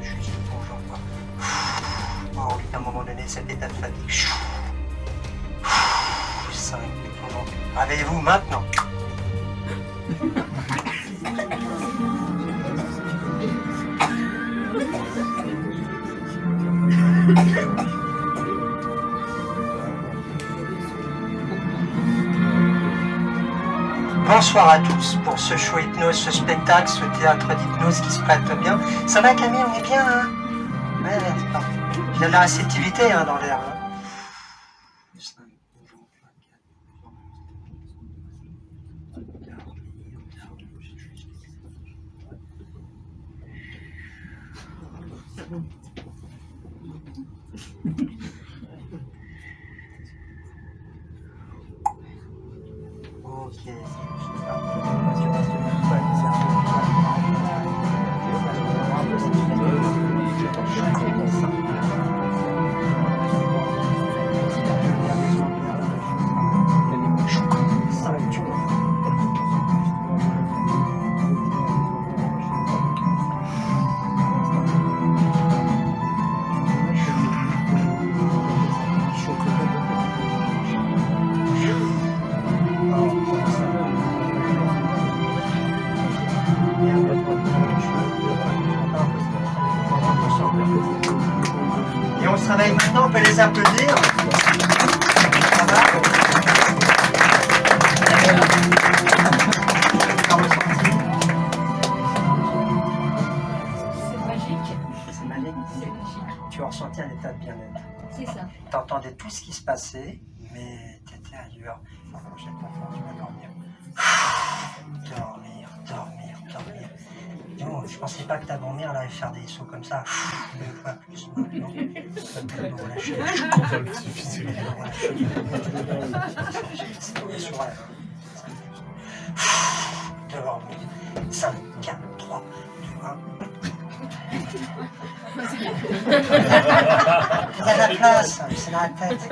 juste pour genre quoi. Oh, à un moment donné, cet état de fatigue. 5, réveillez-vous maintenant. Bonsoir à tous pour ce show hypnose, ce spectacle, ce théâtre d'hypnose qui se prête bien. Ça va Camille, on est bien hein? Ouais, il y a de la réceptivité hein, dans l'air. Hein. Ok. Et on se réveille maintenant, on peut les applaudir. Ça va? C'est magique. C'est magique. Tu as ressenti un état de bien-être. C'est ça. Tu entendais tout ce qui se passait, mais tu étais ailleurs. Tu vas dormir. Dormir. Non, je pensais pas que ta grand-mère allait faire des sauts comme ça. 2 fois plus. Non. Me relâcher. C'est tombé sur elle. Dormir. 5, 4, 3, 2, 1. Il y a la place, c'est dans la tête.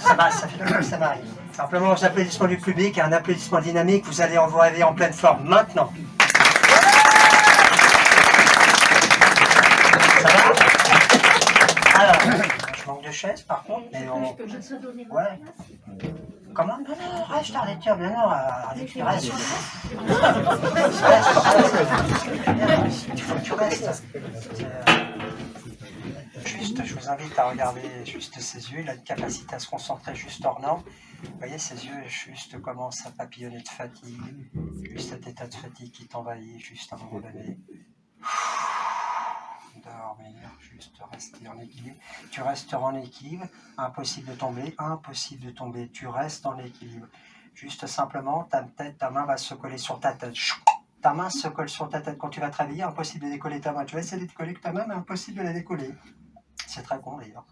Ça va. Simplement, aux applaudissements du public et un applaudissement dynamique, vous allez vous réveiller en pleine forme maintenant. Ça va? Alors, je manque de chaises par contre, mais on... Ouais. Comment? Non, reste à l'étude, non, tu restes. Il faut que tu restes. Juste, je vous invite à regarder juste ses yeux, il a une capacité à se concentrer juste hors norme. Vous voyez, ses yeux juste commencent à papillonner de fatigue, juste cet état de fatigue qui t'envahit juste à un moment donné. Dormir, juste rester en équilibre. Tu resteras en équilibre, impossible de tomber, tu restes en équilibre. Juste simplement, ta main va se coller sur ta tête. Ta main se colle sur ta tête quand tu vas te réveiller, impossible de décoller ta main. Tu vas essayer de décoller ta main, mais impossible de la décoller. C'est très con d'ailleurs.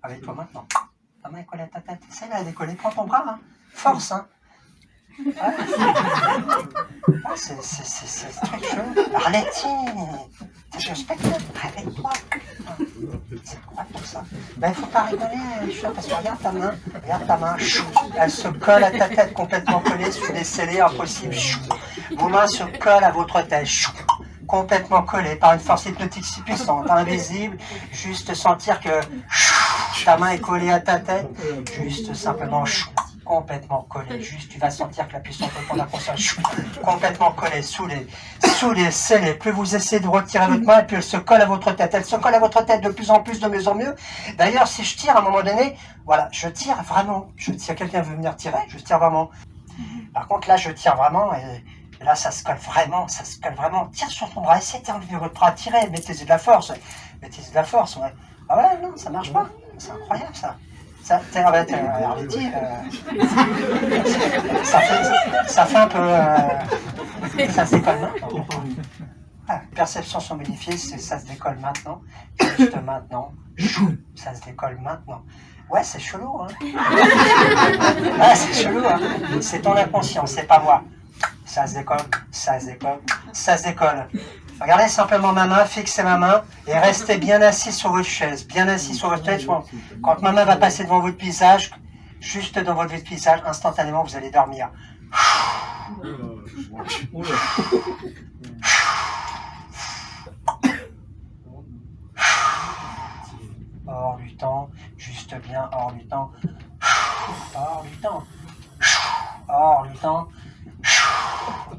Avec toi maintenant. Ta main est collée à ta tête. Essaye de la décoller. Prends ton bras, hein. Force, hein. Ouais. Ah, c'est très chaud. Arlette, c'est un spectacle. Réveille-toi. C'est quoi pour ça? Ben, il ne faut pas rigoler, chaud, parce que regarde ta main. Chou. Elle se colle à ta tête complètement collée, sous des scellés, impossible. Chou. Vos mains se collent à votre tête. Chou. Complètement collé par une force hypnotique si puissante, invisible, juste sentir que ta main est collée à ta tête, juste simplement complètement collé, juste tu vas sentir que la puissance de ton inconscient complètement collée sous les scellés, plus vous essayez de retirer votre main, puis elle se colle à votre tête, de plus en plus, de mieux en mieux. D'ailleurs, si je tire à un moment donné, voilà, je tire vraiment, si quelqu'un veut venir tirer, je tire vraiment. Par contre là, je tire vraiment et là, ça se colle vraiment. Tire sur ton bras, essaie d'enlever votre bras, tirez, mettez-y de la force, ouais. Ah ouais, non, ça marche pas. C'est incroyable, ça. Ça fait un peu... ça se décolle maintenant. Ah, perceptions sont modifiées, ça se décolle maintenant. Juste maintenant. Ça se décolle maintenant. Ouais, c'est chelou, hein. Ah, c'est chelou, hein. C'est ton inconscient, c'est pas moi. Ça se décolle. Regardez simplement ma main, fixez ma main et restez bien assis sur votre chaise. Bien assis sur votre chaise. Quand ma main va passer devant votre visage, juste devant votre visage, instantanément, vous allez dormir. Hors du temps, juste bien hors du temps. Hors du temps. Hors du temps.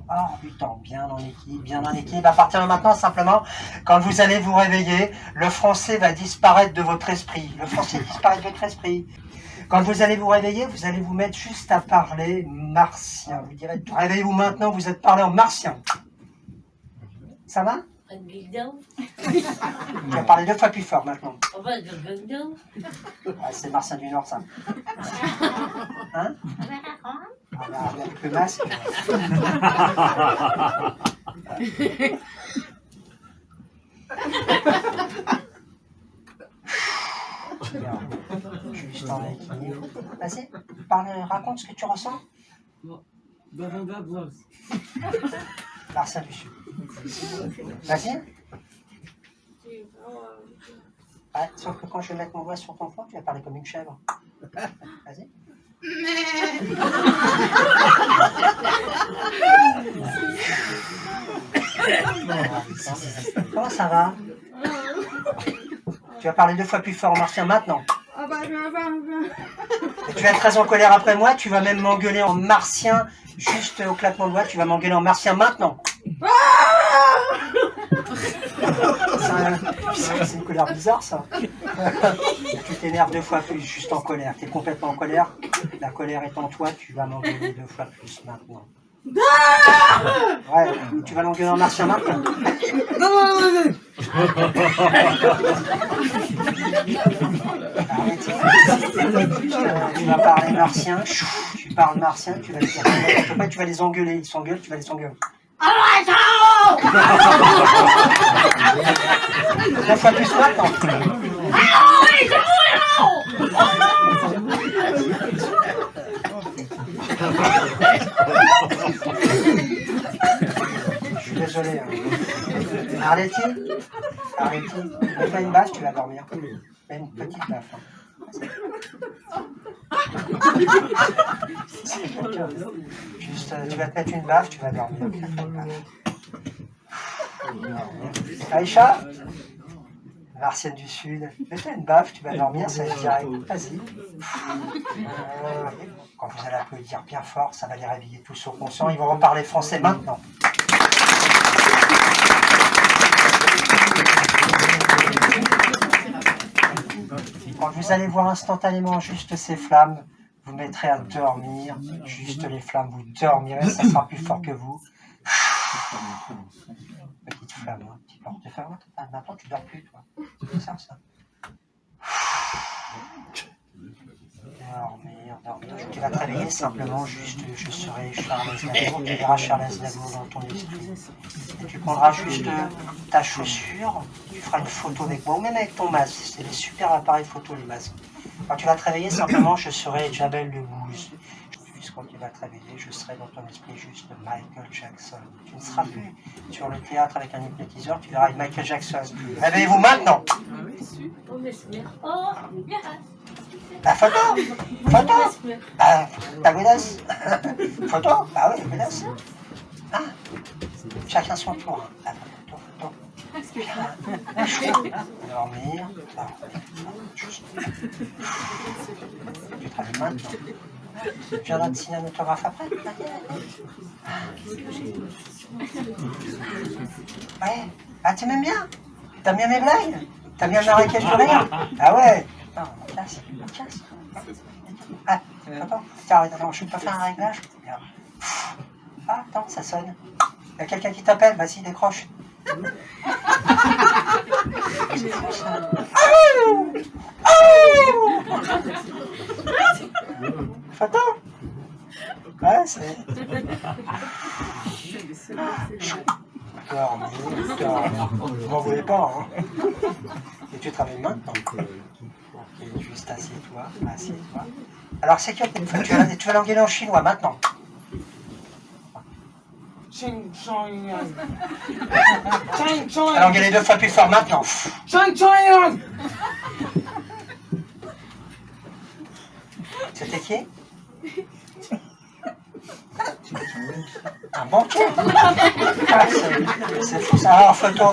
Hors du temps. Bien dans l'équilibre, bien dans l'équilibre. À partir de maintenant, simplement, quand vous allez vous réveiller, le français va disparaître de votre esprit. Le français disparaît de votre esprit. Quand vous allez vous réveiller, vous allez vous mettre juste à parler martien. Vous direz, réveillez-vous maintenant, vous êtes parlé en martien. Ça va? Tu vas parler 2 fois plus fort maintenant. Ah, c'est Martien du Nord, ça. Hein? Ah, là, avec le masque. Juste en équilibre. Vas-y, raconte ce que tu ressens. Martien du Sud. Vas-y. Ouais, sauf que quand je vais mettre mon doigt sur ton front, tu vas parler comme une chèvre. Vas-y. Comment ça va? Tu vas parler 2 fois plus fort en martien maintenant. Et tu vas être très en colère après moi, tu vas même m'engueuler en martien, juste au claquement de doigts, tu vas m'engueuler en martien maintenant. C'est une colère bizarre, ça. Tu t'énerves 2 fois plus, juste en colère. Tu es complètement en colère. La colère est en toi, tu vas m'engueuler 2 fois plus maintenant. Ouais, tu vas l'engueuler en martien maintenant. Arrêtez. Tu vas parler martien. Tu parles martien, tu vas les dire. Après, tu vas les engueuler. Ils s'engueulent, tu vas les engueuler. 2 fois plus maintenant. Je suis désolé. Hein. Arletty, mets-toi une baffe, tu vas dormir. Mets une petite baffe. Hein. Juste, tu vas te mettre une baffe, tu vas dormir. Aïcha, Martienne du Sud, mets-toi une baffe, tu vas dormir, ça va être direct. Vas-y. Quand vous allez applaudir bien fort, ça va les réveiller tous au conscient. Ils vont reparler français maintenant. Quand vous allez voir instantanément juste ces flammes, vous mettrez à dormir. Juste les flammes, vous dormirez, ça sera plus fort que vous. Petite flamme, hein, petit portefeuille. Maintenant, tu dors plus, toi. C'est ça, ça. Dormir. Tu vas te réveiller simplement, juste, je serai Charles Aznavour, tu verras Charles Aznavour dans ton esprit. Et tu prendras juste ta chaussure, tu feras une photo avec moi, ou même avec ton masque, c'est des super appareils photo, les masques. Quand tu vas te réveiller, simplement, je serai Jabel Debbouze. Juste quand tu vas te réveiller, je serai dans ton esprit juste Michael Jackson. Tu ne seras plus sur le théâtre avec un hypnotiseur, tu verras Michael Jackson. Réveillez-vous maintenant! La photo? Bah, ta godasse? Photo? Bah oui, godasse. Ah, chacun son tour. La photo. Dormir. Tu travailles maintenant. Tu viendras te signer un autographe après? Ouais. Ah, tu m'aimes bien? T'aimes bien mes blagues? T'aimes bien Marrakech de rire? Ah ouais. Attends, casse. Ah, attends, attends, je peux faire un réglage? Ah, attends, ça sonne. Il y a quelqu'un qui t'appelle, vas-y, décroche. Photo? Ouais, c'est... Dormir. Vous m'en voulez pas, hein? Et tu travailles maintenant. Ok, juste assieds-toi. Alors, c'est que tu vas l'engueuler en chinois maintenant. Ching chong. Alors, gueulez 2 fois plus fort maintenant. Ching chong. C'était qui? Un banquier. Ah, c'est fou ça. Alors, photo.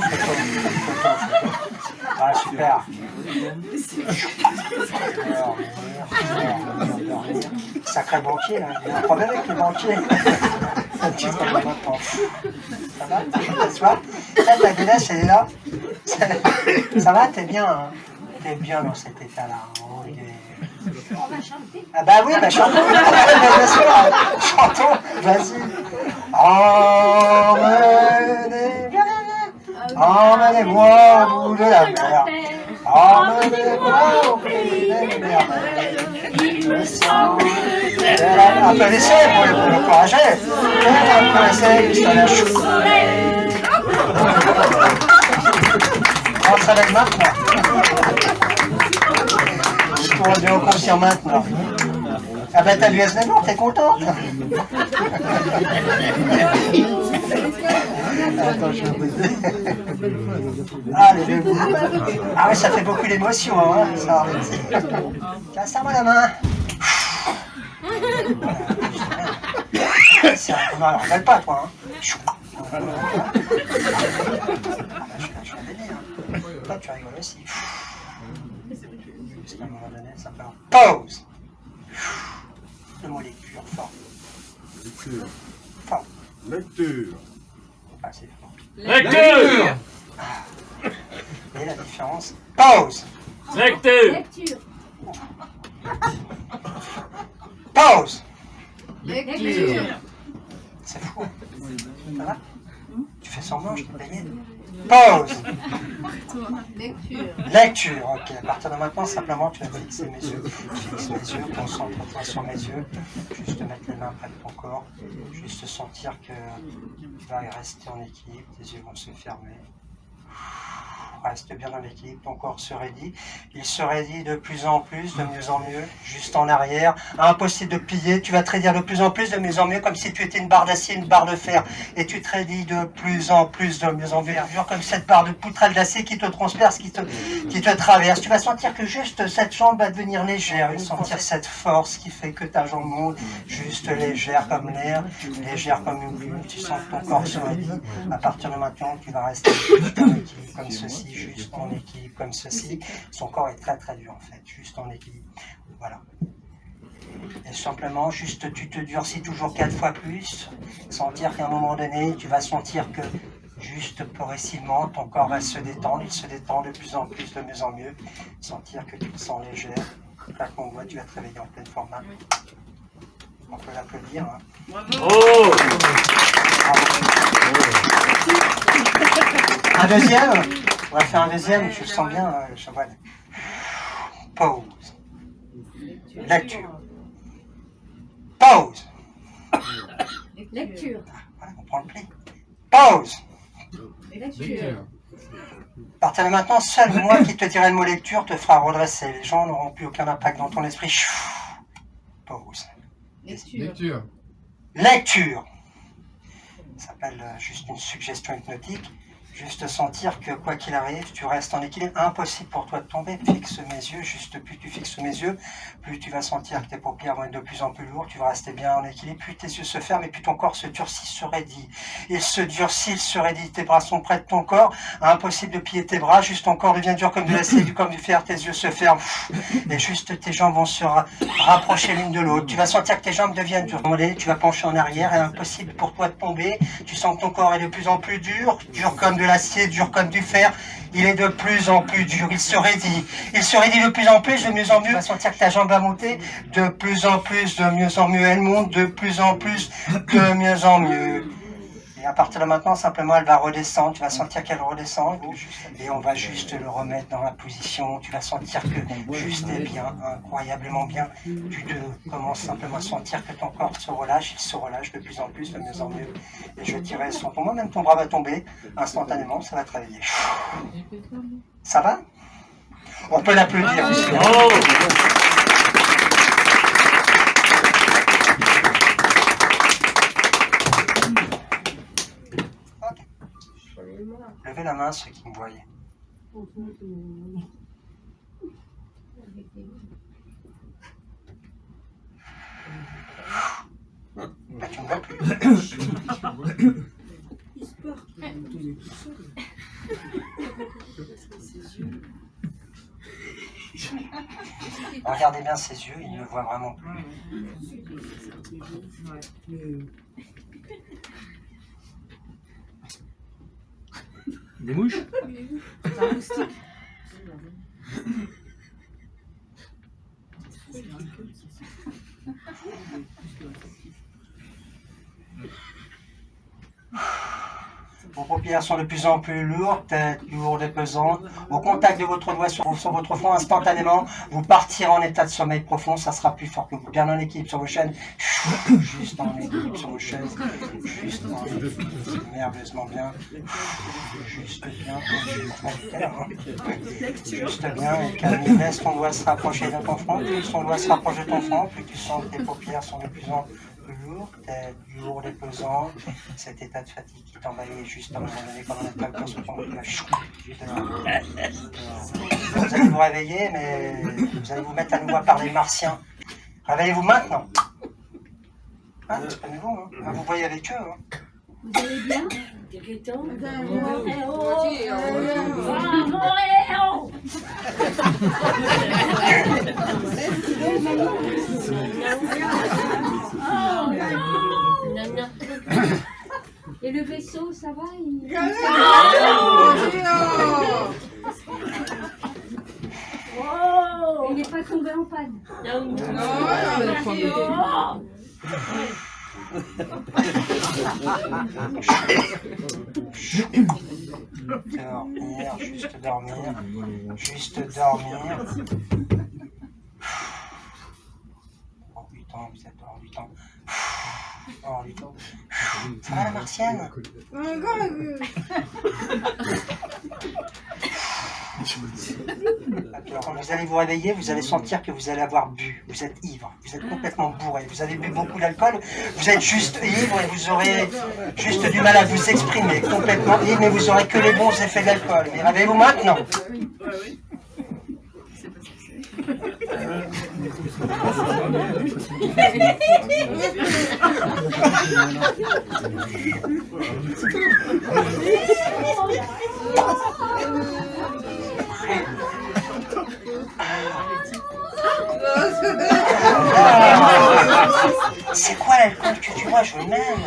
Ah, super. Sacré banquier, là. Il y a un problème avec les banquiers. Ça va? T'assois? Ta Guélès, elle est là. Ça va? T'es bien, hein? T'es bien dans cet état-là. Oh, On va chanter. ah bah oui, bah chantons. Bien sûr, chantons. Vas-y. Emmenez-moi au bout de la mer. Emmenez-moi au pays des merveilles. Il me semble. Applaudissez pour l'encourager. Applaudissez jusqu'à la chou. On se réveille maintenant. Pour le bien conscient maintenant. Ah ben t'as l'USB non, t'es contente. Allez, debout. Ah ouais, ça fait beaucoup d'émotions, hein. Ça. Tiens, serre-moi la main. Non, alors, regarde pas, toi. Hein. Je suis un bébé, hein. Toi, tu rigoles aussi. Jusqu'à un moment donné, ça part. Pause. Le mot lecture, fort. Lecture. Fort. Lecture. Pas assez fort. Lecture. Vous voyez la différence? Pause. Lecture. Lecture. Pause. Lecture. C'est fou. Ça va? Tu fais semblant, je peux payer. Pause. Lecture. Lecture, ok. À partir de maintenant, simplement, tu vas fixer mes yeux. Fixe mes yeux, concentre-toi sur mes yeux. Juste mettre les mains près de ton corps. Juste sentir que tu vas rester en équilibre. Tes yeux vont se fermer. Reste bien dans l'équilibre, ton corps se raidit. Il se raidit de plus en plus, de mieux en mieux, juste en arrière. Impossible de plier, tu vas te raidir de plus en plus, de mieux en mieux, comme si tu étais une barre d'acier, une barre de fer. Et tu te raidis de plus en plus, de mieux en mieux. Comme cette barre de poutrelle d'acier qui te transperce, qui te traverse. Tu vas sentir que juste cette jambe va devenir légère. Tu vas sentir cette force qui fait que ta jambe monte, juste légère comme l'air, légère comme une plume. Tu sens que ton corps se raidit. À partir de maintenant, tu vas rester juste en équilibre comme ceci. Juste en équilibre comme ceci. Son corps est très très dur en fait, juste en équilibre. Voilà. Et simplement, juste tu te durcis toujours 4 fois plus. Sentir qu'à un moment donné, tu vas sentir que juste progressivement, ton corps va se détendre. Il se détend de plus en plus, de mieux en mieux. Sentir que tu te sens légère. Là, qu'on voit, tu vas te réveiller en pleine forme. On peut l'applaudir. Hein. Oh. Un deuxième. On va faire un deuxième, je le sens bien, je vois. Pause. Lecture. Pause. Lecture. Voilà, on prend le pli. Pause. Lecture. À partir de maintenant, seul moi qui te dirai le mot lecture te fera redresser. Les gens n'auront plus aucun impact dans ton esprit. Pause. Lecture. Lecture. Ça s'appelle juste une suggestion hypnotique. Juste sentir que quoi qu'il arrive, tu restes en équilibre. Impossible pour toi de tomber. Fixe mes yeux. Juste plus tu fixes mes yeux, plus tu vas sentir que tes paupières vont être de plus en plus lourdes. Tu vas rester bien en équilibre. Plus tes yeux se ferment et puis ton corps se durcit, se raidit. Il se durcit, il se raidit. Tes bras sont près de ton corps. Impossible de plier tes bras. Juste ton corps devient dur comme de l'acier, comme du fer. Tes yeux se ferment. Et juste tes jambes vont se rapprocher l'une de l'autre. Tu vas sentir que tes jambes deviennent dures. Tu vas pencher en arrière et impossible pour toi de tomber. Tu sens que ton corps est de plus en plus dur. Dur comme de l'acier, dur comme du fer, il est de plus en plus dur, il se raidit de plus en plus, de mieux en mieux, tu vas sentir que ta jambe va monter, de plus en plus, de mieux en mieux, elle monte, de plus en plus, de mieux en mieux. Et à partir de maintenant, simplement, elle va redescendre, tu vas sentir qu'elle redescend, et on va juste le remettre dans la position, tu vas sentir que juste est bien, incroyablement bien, tu te commences simplement à sentir que ton corps se relâche, il se relâche de plus en plus, de mieux en mieux, et je dirais sur ton même ton bras va tomber, instantanément, ça va te réveiller. Ça va? On peut l'applaudir aussi. Oh. la main ceux qui me voyaient. Bah, tu ne vois plus. Regardez bien ses yeux, il ne me voit vraiment plus. Des mouches? Vos paupières sont de plus en plus lourdes, tête lourde et pesante. Au contact de votre doigt sur votre front, instantanément, vous partirez en état de sommeil profond, ça sera plus fort que vous. Bien en équilibre sur vos chaînes, juste en équilibre sur vos chaises, juste en équilibre, merveilleusement bien, juste bien, juste bien, et calme, laisse ton doigt se rapprocher de ton front, plus ton doigt se rapproche de ton front, plus tu sens que tes paupières sont de plus en plus lourdes, tête lourde et pesante, cet état de fatigue qui t'envahit juste à un moment donné, quand on est pas sur ton doigt, vous allez vous réveiller, mais vous allez vous mettre à nouveau à parler martien. Réveillez-vous maintenant. Ah, c'est pas nouveau, hein. Ah, vous voyez avec eux. Hein. Vous allez bien? Et le vaisseau, ça va? Il n'est pas tombé en panne. Dormir, juste dormir, juste dormir. Hors du temps, vous êtes hors du temps. Hors du temps. Ça va la martienne? Alors, quand vous allez vous réveiller, vous allez sentir que vous allez avoir bu. Vous êtes ivre, vous êtes complètement bourré. Vous avez bu beaucoup d'alcool, vous êtes juste ivre et vous aurez juste du mal à vous exprimer. Complètement ivre, mais vous aurez que les bons effets de l'alcool. Mais réveillez-vous maintenant. C'est quoi l'alcool que tu bois? Je m'aime.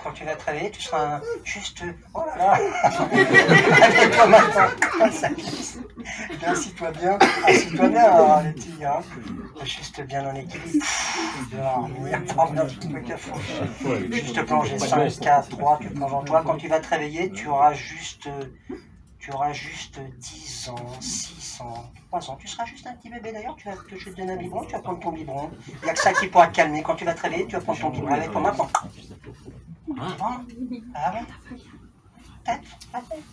Quand tu vas te réveiller, tu seras juste... Oh là là. Réveille-toi maintenant. Ça glisse. Eh bien, assis-toi bien. Assis-toi bien, les petits. Hein. Juste bien en équilibre. Dormir, prendre un petit peu de café. Juste plonger 5, 4, 3, tu plonges en toi. Quand tu vas te réveiller, tu auras juste 10 ans, 6 ans, 3 ans. Tu seras juste un petit bébé d'ailleurs. Tu vas te donner un biberon, tu vas prendre ton biberon. Il n'y a que ça qui pourra te calmer. Quand tu vas te réveiller, tu vas prendre ton biberon. Réveille-toi maintenant. Biberon. Ah ouais. Tête. La tête.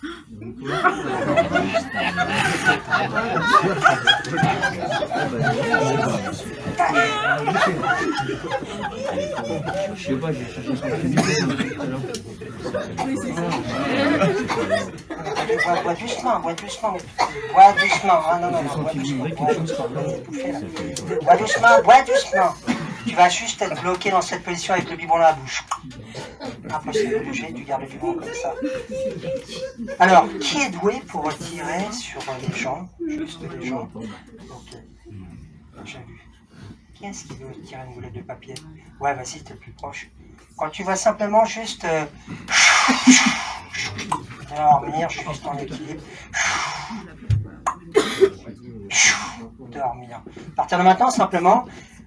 Je sais pas, j'ai cherché son Bois doucement, bois doucement. Bois doucement. Ah non, non, non, bois doucement. Bois doucement, bois doucement. Tu vas juste être bloqué dans cette position avec le biberon dans la bouche. Impossible de bouger, tu gardes le biberon comme ça. Alors, qui est doué pour tirer sur les gens? Juste les gens. Ok. J'ai vu. Qui est-ce qui veut tirer une boulette de papier? Ouais, vas-y, t'es le plus proche. Quand tu vas simplement juste dormir, juste en équilibre. Dormir. À partir de maintenant, simplement,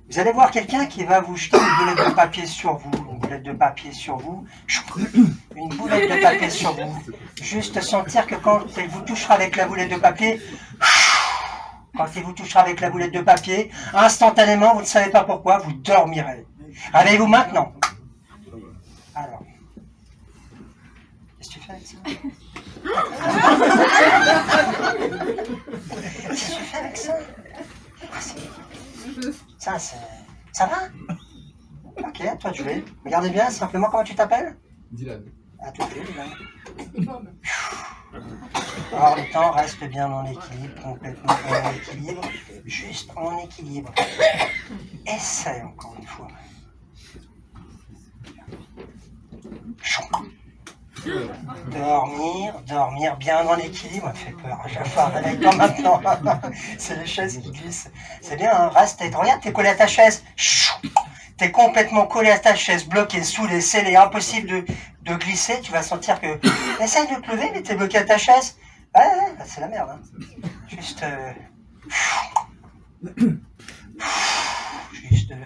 vous allez voir quelqu'un qui va vous jeter une boulette de papier sur vous. Une boulette de papier sur vous. Une boulette de papier sur vous. Juste sentir que quand elle vous touchera avec la boulette de papier, quand il vous touchera avec la boulette de papier, instantanément, vous ne savez pas pourquoi, vous dormirez. Réveillez-vous maintenant. Alors, qu'est-ce que tu fais avec ça? Qu'est-ce que tu fais avec ça? Ça, c'est... Ça va? Ok, à toi de jouer. Regardez bien, simplement, comment tu t'appelles? Dylan. À toi de jouer, Dylan. Alors, le temps reste bien en équilibre, complètement en équilibre, juste en équilibre. Essaie encore une fois. Dormir bien en équilibre, ça fait peur à chaque fois. Réveille-toi maintenant. C'est les chaises qui glissent. C'est bien, hein? Reste, regarde, t'es collé à ta chaise. T'es complètement collé à ta chaise, bloqué sous les scellés, impossible de glisser. Tu vas sentir que... Essaye de te lever, mais t'es bloqué à ta chaise. Ouais, c'est la merde. Hein. Juste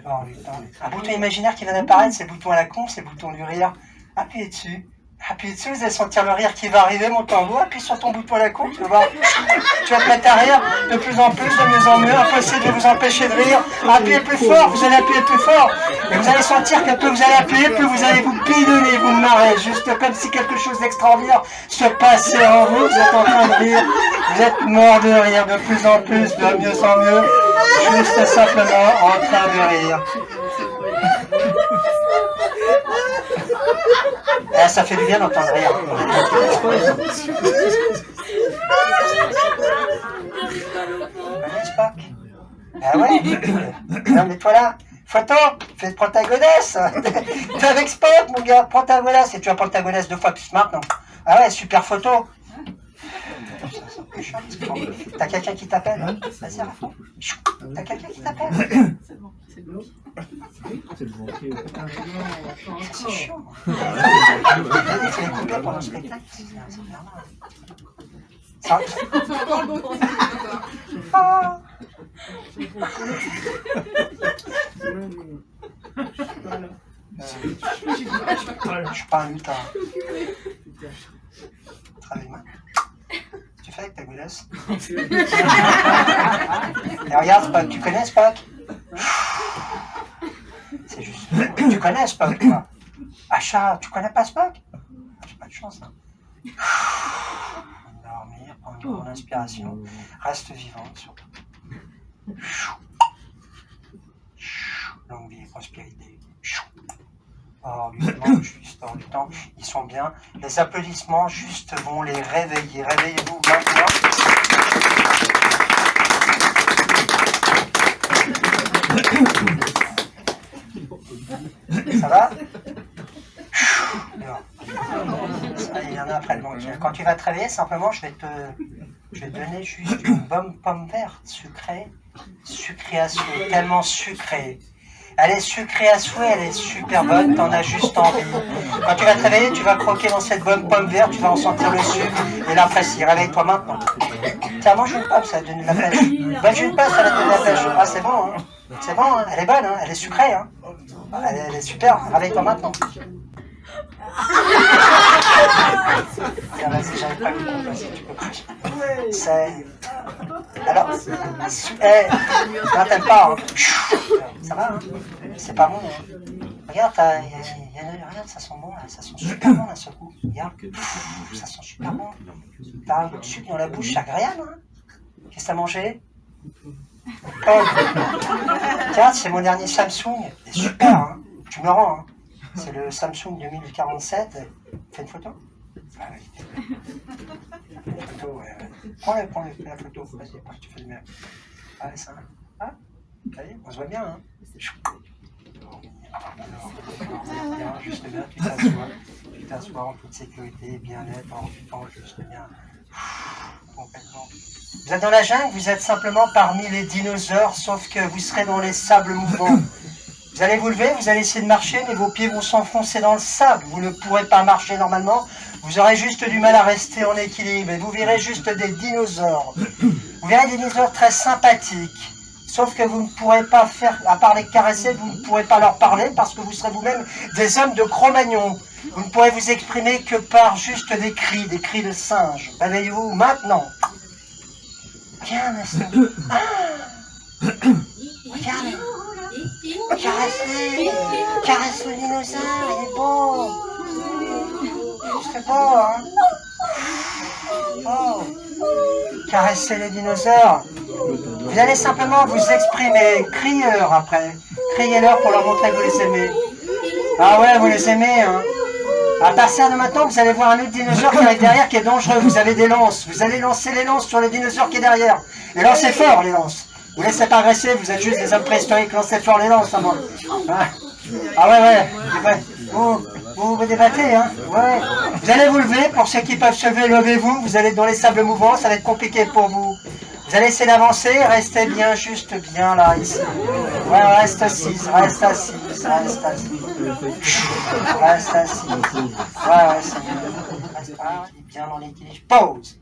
hors du temps. Un bouton imaginaire qui vient d'apparaître, c'est le bouton à la con, c'est le bouton du rire. Appuyez dessus, vous allez sentir le rire qui va arriver, monter en haut. Appuie sur ton bouton à la con, tu vas voir. Tu vas te mettre à rire de plus en plus, de mieux en mieux. Impossible de vous empêcher de rire. Appuyez plus fort, vous allez appuyer plus fort. Et vous allez sentir que plus vous allez appuyer, plus vous allez vous bidonner, vous marrer. Juste comme si quelque chose d'extraordinaire se passait en vous. Vous êtes en train de rire. Vous êtes mort de rire de plus en plus, de mieux en mieux. Juste simplement en train de rire. Ah, ça fait du bien d'entendre rire. Spock. Ah ouais. Non mais toi là, photo, fais le protagoniste. T'es avec Spock mon gars, protagoniste. Et tu vas protagoniste 2 fois plus maintenant. Ah ouais, super photo. T'as quelqu'un qui t'appelle? Vas-y, Rafon. T'as quelqu'un qui t'appelle? C'est le banquier. C'est chiant. Il faut les couper pendant le spectacle. C'est normal. Ça... Ah. Je suis pas un lutin. Travaille mal. Tu fais avec ta goulasse? Et regarde Spock, tu connais Spock? C'est juste. Tu connais Spock, toi? Achat, tu connais pas Spock? J'ai pas de chance, hein. Dormir, prendre une grande inspiration. Reste vivante surtout. Longue vie et prospérité. Hors du temps, juste hors du temps. Ils sont bien. Les applaudissements juste vont les réveiller. Réveillez-vous maintenant. Ça va? Il y en a après le banquier. Quand tu vas te réveiller, simplement, je vais te donner juste une bonne pomme verte sucrée à souhait, tellement sucrée. Elle est sucrée à souhait, elle est super bonne, t'en as juste envie. Quand tu vas te réveiller, tu vas croquer dans cette bonne pomme verte, tu vas en sentir le sucre et l'apprécier. Réveille-toi maintenant. Tiens, mange une pomme, ça va te donner de la pêche. Mange une pomme, ça va te donner de la pêche. Ah, c'est bon, hein. C'est bon, hein. Elle est bonne, hein. Elle est sucrée, hein. Elle est super. Réveille-toi maintenant. Vas-y, j'avais pas vu ton passé, tu peux cracher. C'est... Alors, non, t'aimes pas, hein. Ça va, hein. C'est pas bon, hein. Regarde, regarde, ça sent bon, là. Ça sent super bon, d'un seul coup. Regarde, ça sent super bon. T'as un goût de sucre dans la bouche, c'est agréable, hein. Qu'est-ce que t'as mangé? Oh. Tiens, c'est mon dernier Samsung. C'est super, hein. Tu me le rends, hein. C'est le Samsung 2047. Fais une photo? Ah oui. Une photo, ouais. Prends la photo. Vas-y, tu fais le même. Ah, ça. Ah, allez, on se voit bien, hein. Juste bien, tu t'assois en toute sécurité, bien-être, en du temps, juste bien. Complètement. Vous êtes dans la jungle, vous êtes simplement parmi les dinosaures, sauf que vous serez dans les sables mouvants. Vous allez vous lever, vous allez essayer de marcher, mais vos pieds vont s'enfoncer dans le sable. Vous ne pourrez pas marcher normalement. Vous aurez juste du mal à rester en équilibre. Et vous verrez juste des dinosaures. Vous verrez des dinosaures très sympathiques. Sauf que vous ne pourrez pas faire, à part les caresser, vous ne pourrez pas leur parler parce que vous serez vous-même des hommes de Cro-Magnon. Vous ne pourrez vous exprimer que par juste des cris de singe. Réveillez-vous maintenant. Viens, Nestor. Ah. Regarde. Caresse le dinosaure, il est beau. C'est beau, hein. Oh. Caressez les dinosaures. Vous allez simplement vous exprimer, criez-leur après. Criez-leur pour leur montrer que vous les aimez. Ah ouais, vous les aimez, hein. À partir de maintenant, vous allez voir un autre dinosaure qui arrive derrière qui est dangereux. Vous avez des lances. Vous allez lancer les lances sur le dinosaure qui est derrière. Et lancez fort les lances. Vous laissez pas agresser, vous êtes juste des hommes préhistoriques. Lancez fort les lances, hein, Ah ouais. Vous débattez, hein. Ouais. Vous allez vous lever. Pour ceux qui peuvent se lever, levez-vous. Vous allez être dans les sables mouvants. Ça va être compliqué pour vous. Vous allez essayer d'avancer, restez bien, juste bien là, ici. Ouais, reste assise. Reste assis. Ouais, c'est bien. Reste bien dans l'équilibre. Pause.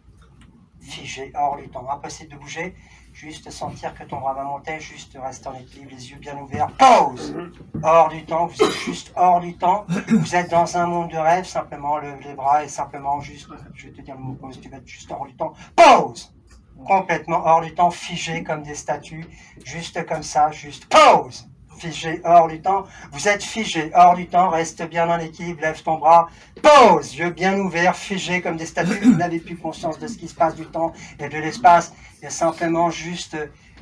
Figé, hors du temps. Impossible de bouger. Juste sentir que ton bras va monter, juste rester en équilibre, les yeux bien ouverts. Pause. Hors du temps, vous êtes juste hors du temps. Vous êtes dans un monde de rêve, simplement lève les bras et simplement juste, je vais te dire le mot pause, tu vas être juste hors du temps. Pause. Complètement hors du temps, figé comme des statues, juste comme ça, juste pause. Figé hors du temps, vous êtes figé hors du temps, reste bien en équilibre, lève ton bras, pause, yeux bien ouverts, figé comme des statues, vous n'avez plus conscience de ce qui se passe du temps et de l'espace, et simplement juste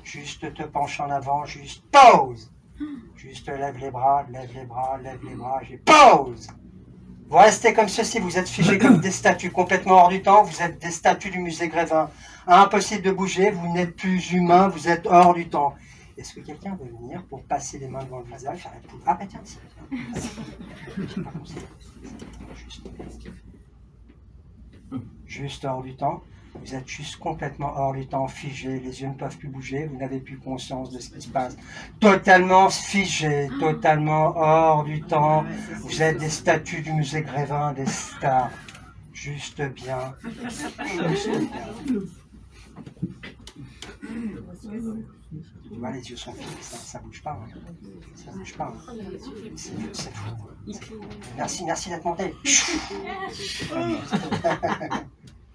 te penche en avant, juste pause, juste lève les bras, j'ai pause. Vous restez comme ceci, vous êtes figés comme des statues, complètement hors du temps, vous êtes des statues du musée Grévin. Impossible de bouger, vous n'êtes plus humain, vous êtes hors du temps. Est-ce que quelqu'un veut venir pour passer les mains devant le visage, faire la poudre? Ah bah tiens, c'est bien. Juste hors du temps, vous êtes juste complètement hors du temps, figé, les yeux ne peuvent plus bouger, vous n'avez plus conscience de ce qui se passe. Totalement figé, totalement hors du temps, vous êtes des statues du musée Grévin, des stars. Juste bien. Tu vois, les yeux sont fixes, ça bouge pas. Hein. Ça bouge pas. Hein. C'est fou. Merci d'être monté.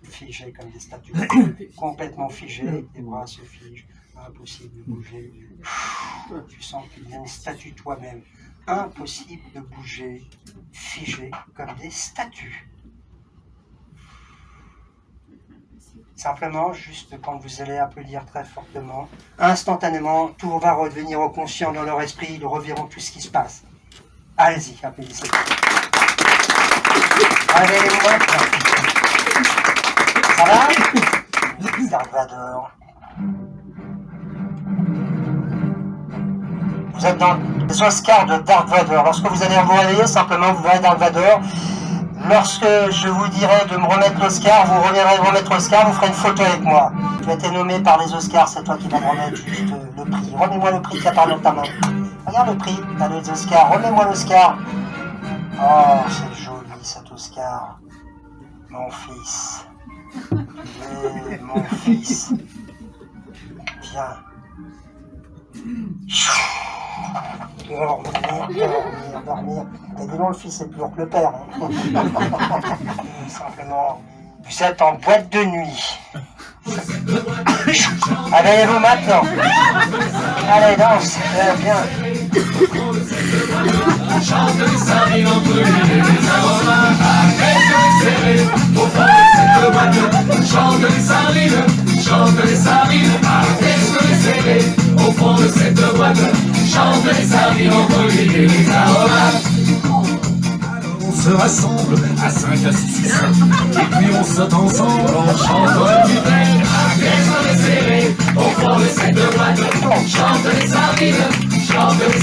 Figé comme des statues. Complètement figé, les bras se figent. Impossible de bouger. Tu sens qu'il y a une statue toi-même. Impossible de bouger. Figé comme des statues. Simplement, juste quand vous allez applaudir très fortement, instantanément, tout va redevenir au conscient dans leur esprit, ils reverront tout ce qui se passe. Allez-y, applaudissez. Allez-vous maintenant. Ça va? Dark Vador. Vous êtes dans les Oscars de Dark Vador. Lorsque vous allez vous réveiller, simplement, vous verrez Dark Vador. Lorsque je vous dirai de me remettre l'Oscar, vous reviendrez me remettre l'Oscar, vous ferez une photo avec moi. Tu as été nommé par les Oscars, c'est toi qui vas me remettre juste le prix. Remets-moi le prix qui apparaît dans ta main. Regarde le prix, t'as les Oscars, remets-moi l'Oscar. Oh, c'est joli cet Oscar. Mon fils. Mon fils. Viens. Dormir. Et dis donc, le fils est plus lourd que le père. Hein. Simplement, vous êtes en boîte de nuit. Réveillez-vous maintenant. Allez, danse. Viens. Au fond de cette boîte, chante les sardines entre l'huile et les aromates. Alors on se rassemble à 5, à 6 ou 7, et puis on saute ensemble en chantant du bec. Laisse-les serrer, au fond de cette boîte, chante les sardines, laisse-les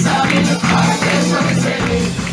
serrer.